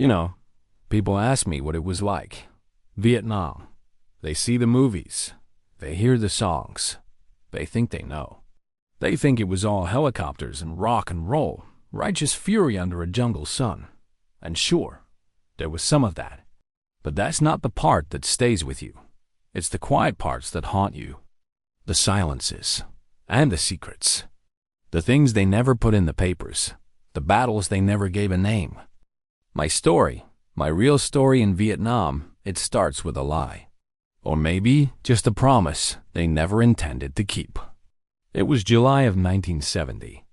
You know, people ask me what it was like. Vietnam. They see the movies. They hear the songs. They think they know. They think it was all helicopters and rock and roll, righteous fury under a jungle sun. And sure, there was some of that. But that's not the part that stays with you. It's the quiet parts that haunt you. The silences. And the secrets. The things they never put in the papers. The battles they never gave a name. My story, my real story in Vietnam, it starts with a lie. Or maybe just a promise they never intended to keep. It was July of 1970.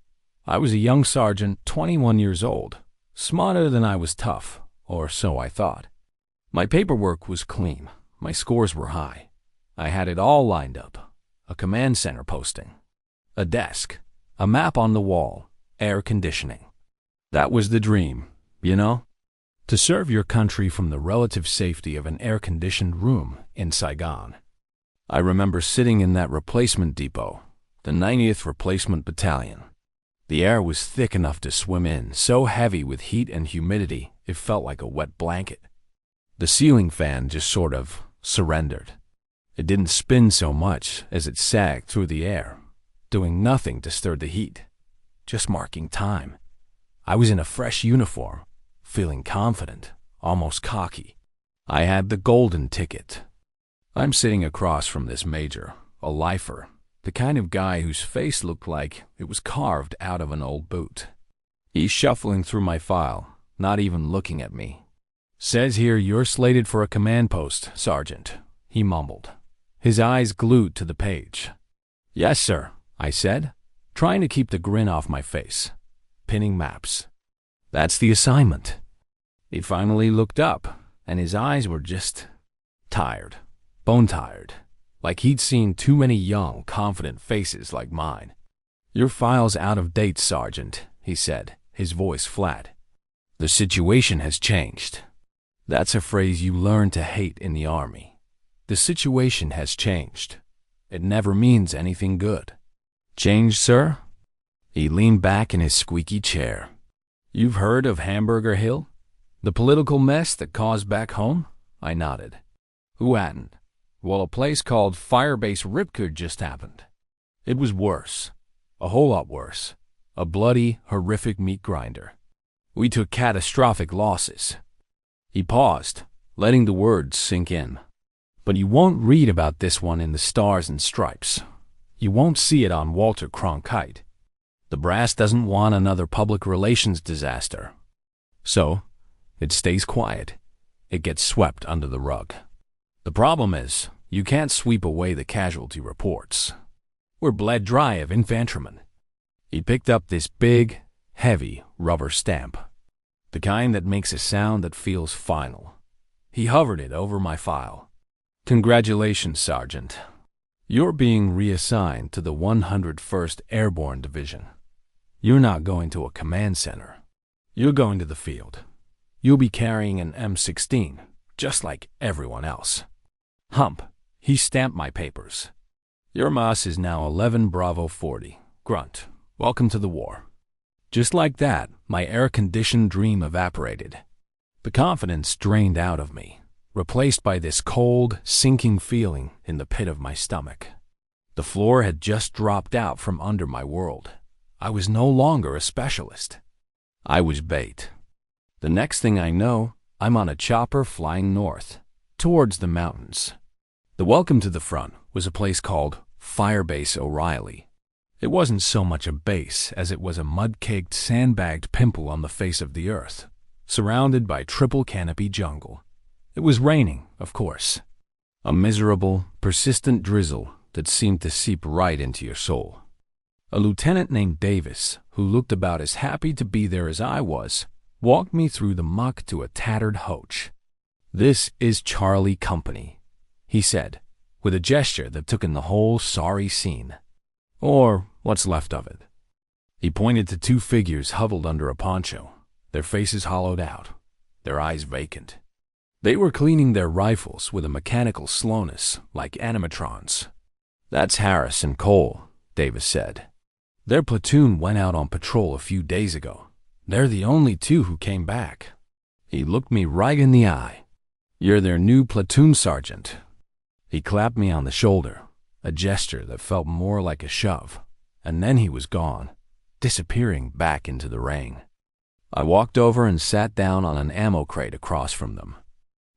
I was a young sergeant, 21 years old, smarter than I was tough, or so I thought. My paperwork was clean. My scores were high. I had it all lined up. A command center posting. A desk. A map on the wall. Air conditioning. That was the dream, you know? To serve your country from the relative safety of an air-conditioned room in Saigon. I remember sitting in that replacement depot, the 90th Replacement Battalion. The air was thick enough to swim in, so heavy with heat and humidity it felt like a wet blanket. The ceiling fan just sort of surrendered. It didn't spin so much as it sagged through the air, doing nothing to stir the heat, just marking time. I was in a fresh uniform, feeling confident, almost cocky. I had the golden ticket. I'm sitting across from this major, a lifer, the kind of guy whose face looked like it was carved out of an old boot. He's shuffling through my file, not even looking at me. "Says here you're slated for a command post, Sergeant," he mumbled, his eyes glued to the page. "Yes, sir," I said, trying to keep the grin off my face, pinning maps. "That's the assignment." He finally looked up, and his eyes were just tired, bone-tired, like he'd seen too many young, confident faces like mine. "Your file's out of date, Sergeant," he said, his voice flat. "The situation has changed." That's a phrase you learn to hate in the Army. The situation has changed. It never means anything good. "Changed, sir?" He leaned back in his squeaky chair. "You've heard of Hamburger Hill? The political mess that caused back home?" I nodded. "Who hadn't? Well, a place called Firebase Ripcord just happened. It was worse. A whole lot worse. A bloody, horrific meat grinder. We took catastrophic losses." He paused, letting the words sink in. "But you won't read about this one in the Stars and Stripes. You won't see it on Walter Cronkite. The brass doesn't want another public relations disaster. So, it stays quiet. It gets swept under the rug. The problem is, you can't sweep away the casualty reports. We're bled dry of infantrymen." He picked up this big, heavy rubber stamp, the kind that makes a sound that feels final. He hovered it over my file. "Congratulations, Sergeant. You're being reassigned to the 101st Airborne Division. You're not going to a command center. You're going to the field. You'll be carrying an M16, just like everyone else." Hump. He stamped my papers. "Your MOS is now 11 Bravo 40. Grunt. Welcome to the war." Just like that, my air-conditioned dream evaporated. The confidence drained out of me, replaced by this cold, sinking feeling in the pit of my stomach. The floor had just dropped out from under my world. I was no longer a specialist. I was bait. The next thing I know, I'm on a chopper flying north, towards the mountains. The welcome to the front was a place called Firebase O'Reilly. It wasn't so much a base as it was a mud-caked, sandbagged pimple on the face of the earth, surrounded by triple canopy jungle. It was raining, of course. A miserable, persistent drizzle that seemed to seep right into your soul. A lieutenant named Davis, who looked about as happy to be there as I was, walked me through the muck to a tattered hoach. "This is Charlie Company," he said, with a gesture that took in the whole sorry scene. Or what's left of it. He pointed to two figures huddled under a poncho, their faces hollowed out, their eyes vacant. They were cleaning their rifles with a mechanical slowness like animatrons. "That's Harris and Cole," Davis said. "Their platoon went out on patrol a few days ago. They're the only two who came back. He looked me right in the eye. "You're their new platoon sergeant." He clapped me on the shoulder, a gesture that felt more like a shove, and then he was gone, disappearing back into the rain. I walked over and sat down on an ammo crate across from them.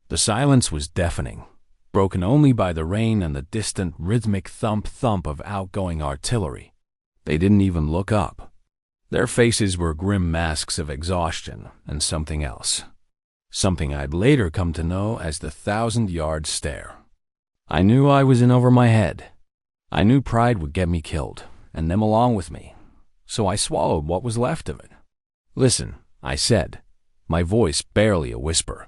The silence was deafening, broken only by the rain and the distant rhythmic thump-thump of outgoing artillery. They didn't even look up. Their faces were grim masks of exhaustion and something else. Something I'd later come to know as the 1,000-yard stare. I knew I was in over my head. I knew pride would get me killed, and them along with me, so I swallowed what was left of it. "Listen," I said, my voice barely a whisper.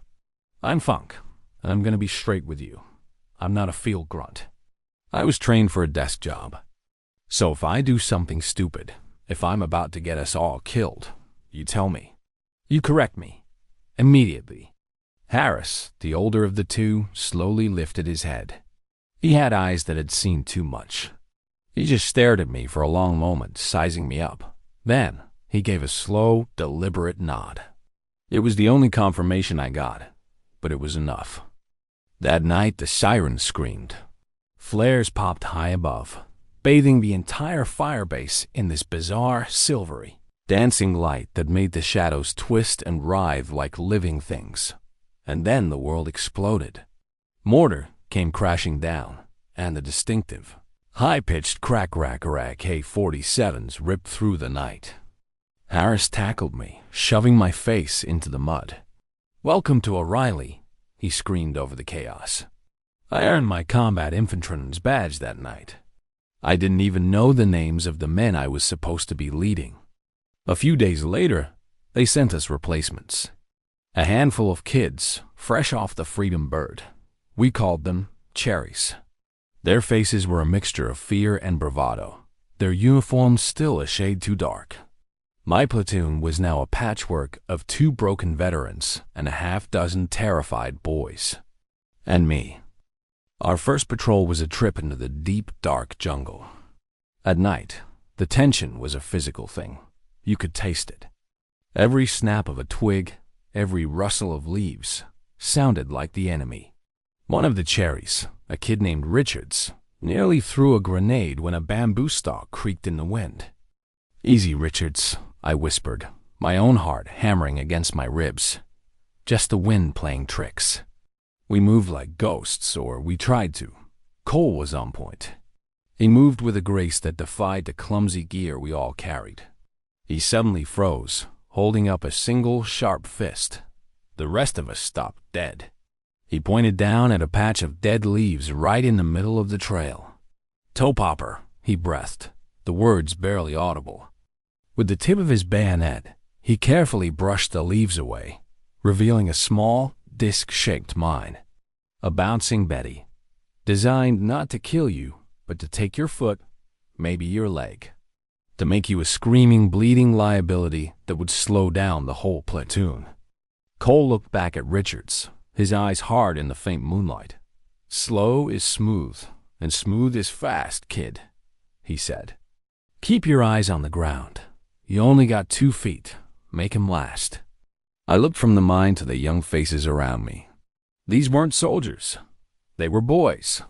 "I'm Funk, and I'm going to be straight with you. I'm not a field grunt. I was trained for a desk job. So if I do something stupid, if I'm about to get us all killed, you tell me. You correct me. Immediately." Harris, the older of the two, slowly lifted his head. He had eyes that had seen too much. He just stared at me for a long moment, sizing me up. Then he gave a slow, deliberate nod. It was the only confirmation I got, but it was enough. That night, the sirens screamed. Flares popped high above, bathing the entire firebase in this bizarre, silvery, dancing light that made the shadows twist and writhe like living things. And then the world exploded. Mortar came crashing down, and the distinctive, high-pitched crack-rack-a-rack K-47s ripped through the night. Harris tackled me, shoving my face into the mud. "Welcome to O'Reilly," he screamed over the chaos. I earned my combat infantryman's badge that night. I didn't even know the names of the men I was supposed to be leading. A few days later, they sent us replacements. A handful of kids, fresh off the Freedom Bird. We called them Cherries. Their faces were a mixture of fear and bravado, their uniforms still a shade too dark. My platoon was now a patchwork of 2 broken veterans and a half-dozen terrified boys. And me. Our first patrol was a trip into the deep, dark jungle. At night, the tension was a physical thing. You could taste it. Every snap of a twig, every rustle of leaves, sounded like the enemy. One of the Cherries, a kid named Richards, nearly threw a grenade when a bamboo stalk creaked in the wind. "Easy, Richards," I whispered, my own heart hammering against my ribs. Just the wind playing tricks. We moved like ghosts, or we tried to. Cole was on point. He moved with a grace that defied the clumsy gear we all carried. He suddenly froze, holding up a single sharp fist. The rest of us stopped dead. He pointed down at a patch of dead leaves right in the middle of the trail. "Toe popper," he breathed, the words barely audible. With the tip of his bayonet, he carefully brushed the leaves away, revealing a small, disc-shaped mine. A bouncing Betty, designed not to kill you, but to take your foot, maybe your leg, to make you a screaming, bleeding liability that would slow down the whole platoon. Cole looked back at Richards, his eyes hard in the faint moonlight. "Slow is smooth, and smooth is fast, kid," he said. "Keep your eyes on the ground. You only got 2 feet. Make 'em last." I looked from the mine to the young faces around me. These weren't soldiers. They were boys,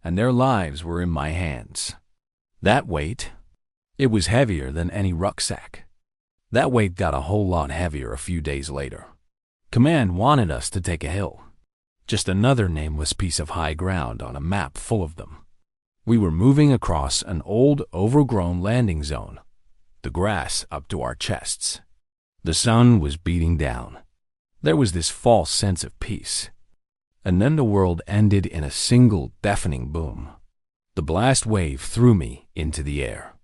and their lives were in my hands. That weight, it was heavier than any rucksack. That weight got a whole lot heavier a few days later. Command wanted us to take a hill. Just another nameless piece of high ground on a map full of them. We were moving across an old, overgrown landing zone, the grass up to our chests. The sun was beating down. There was this false sense of peace. And then the world ended in a single deafening boom. The blast wave threw me into the air.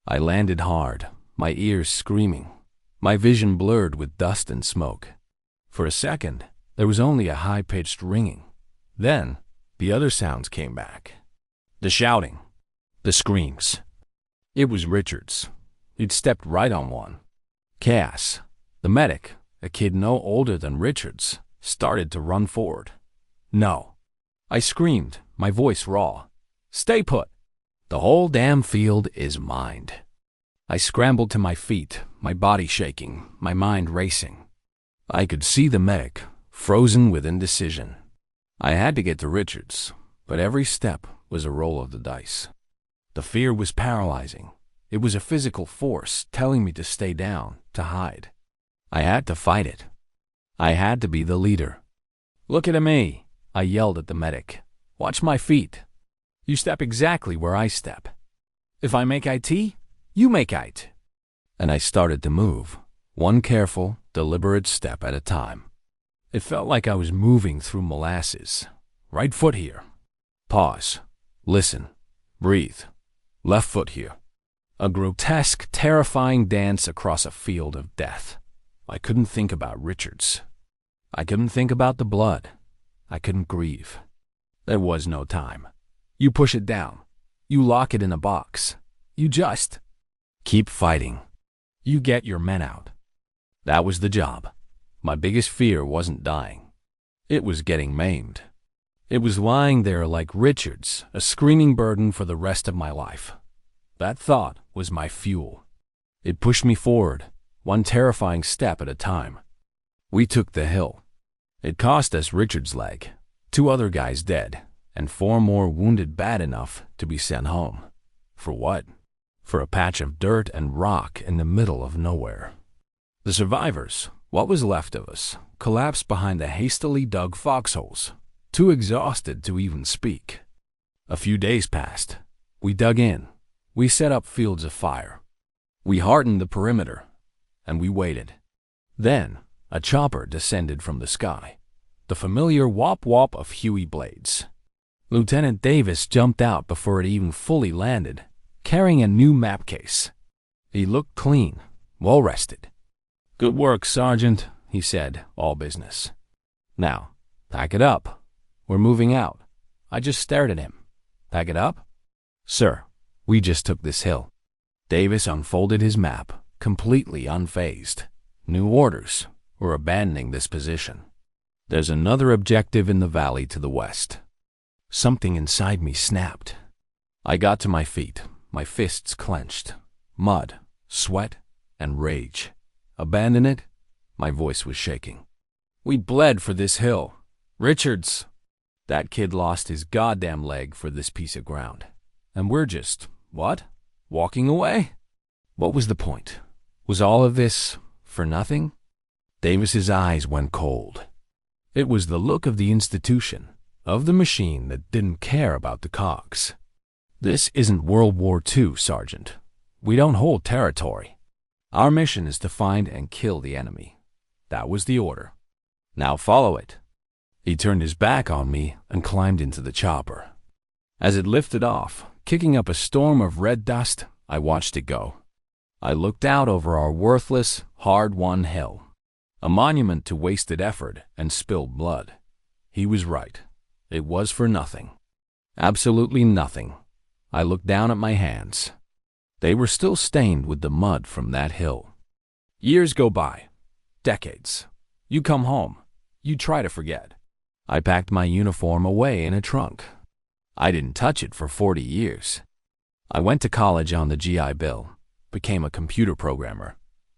I landed hard, my ears screaming, my vision blurred with dust and smoke. For a second, there was only a high-pitched ringing. Then, the other sounds came back. The shouting, the screams. It was Richards. He'd stepped right on one. Cass, the medic, a kid no older than Richards, started to run forward. "No." I screamed, my voice raw. "Stay put. The whole damn field is mined." I scrambled to my feet, my body shaking, my mind racing. I could see the medic, frozen with indecision. I had to get to Richards, but every step was a roll of the dice. The fear was paralyzing. It was a physical force telling me to stay down, to hide. I had to fight it. I had to be the leader. "Look at me," I yelled at the medic. "Watch my feet. You step exactly where I step. If I make IT, you make IT." And I started to move, one careful, deliberate step at a time. It felt like I was moving through molasses. Right foot here. Pause. Listen. Breathe. Left foot here. A grotesque, terrifying dance across a field of death. I couldn't think about Richards. I couldn't think about the blood. I couldn't grieve. There was no time. You push it down. You lock it in a box. You just keep fighting. You get your men out. That was the job. My biggest fear wasn't dying. It was getting maimed. It was lying there like Richards, a screaming burden for the rest of my life. That thought was my fuel. It pushed me forward, one terrifying step at a time. We took the hill. It cost us Richards' leg, 2 other guys dead, and 4 more wounded bad enough to be sent home. For what? For a patch of dirt and rock in the middle of nowhere. The survivors, what was left of us, collapsed behind the hastily dug foxholes, too exhausted to even speak. A few days passed. We dug in. We set up fields of fire. We hardened the perimeter, and we waited. Then, a chopper descended from the sky, the familiar whop-whop of Huey blades. Lieutenant Davis jumped out before it even fully landed, carrying a new map case. He looked clean, well-rested. "Good work, Sergeant," he said, all business. "Now, pack it up. We're moving out." I just stared at him. "Pack it up?" "Sir, we just took this hill." Davis unfolded his map, completely unfazed. "New orders. We're abandoning this position. There's another objective in the valley to the west." Something inside me snapped. I got to my feet, my fists clenched. Mud, sweat, and rage. Abandon it? My voice was shaking. "We bled for this hill. Richards, that kid lost his goddamn leg for this piece of ground. And we're just, what? Walking away? What was the point? Was all of this for nothing?" Davis's eyes went cold. It was the look of the institution, of the machine that didn't care about the cogs. "This isn't World War II, Sergeant. We don't hold territory. Our mission is to find and kill the enemy. That was the order. Now follow it." He turned his back on me and climbed into the chopper. As it lifted off, kicking up a storm of red dust, I watched it go. I looked out over our worthless, hard-won hill, a monument to wasted effort and spilled blood. He was right. It was for nothing. Absolutely nothing. I looked down at my hands. They were still stained with the mud from that hill. Years go by. Decades. You come home. You try to forget. I packed my uniform away in a trunk. I didn't touch it for 40 years. I went to college on the GI Bill, became a computer programmer.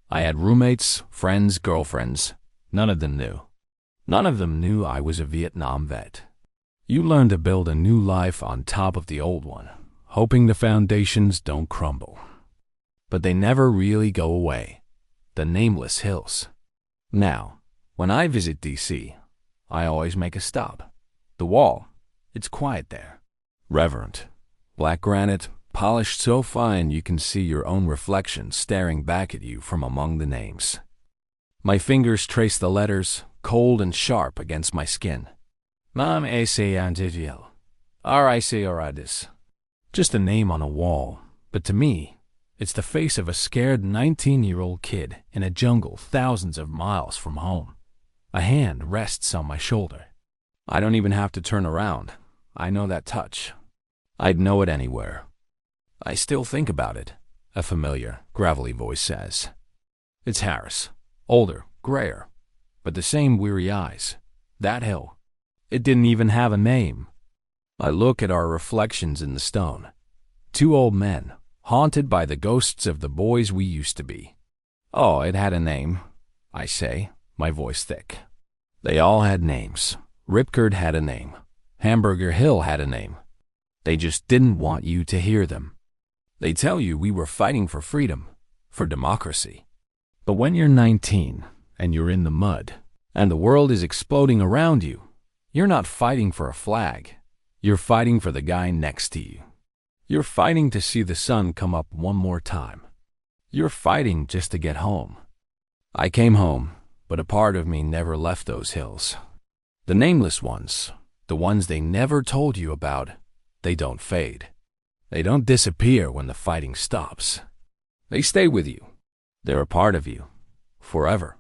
I had roommates, friends, girlfriends. None of them knew. None of them knew I was a Vietnam vet. You learn to build a new life on top of the old one, hoping the foundations don't crumble. But they never really go away. The nameless hills. Now, when I visit DC, I always make a stop. The wall. It's quiet there. Reverent. Black granite, polished so fine you can see your own reflection staring back at you from among the names. My fingers trace the letters, cold and sharp against my skin. Nam A.C. Antiviel. R.I.C. Oradis. Just a name on a wall, but to me, it's the face of a scared 19-year-old kid in a jungle thousands of miles from home. A hand rests on my shoulder. I don't even have to turn around. I know that touch. I'd know it anywhere. I still think about it, a familiar, gravelly voice says. It's Harris. Older, grayer, but the same weary eyes. That hill. It didn't even have a name. I look at our reflections in the stone. 2 old men, haunted by the ghosts of the boys we used to be. Oh, it had a name, I say, my voice thick. They all had names. Ripcord had a name. Hamburger Hill had a name. They just didn't want you to hear them. They tell you we were fighting for freedom, for democracy. But when you're 19 and you're in the mud and the world is exploding around you, you're not fighting for a flag. You're fighting for the guy next to you. You're fighting to see the sun come up one more time. You're fighting just to get home. I came home, but a part of me never left those hills. The nameless ones, the ones they never told you about, they don't fade. They don't disappear when the fighting stops. They stay with you. They're a part of you, forever.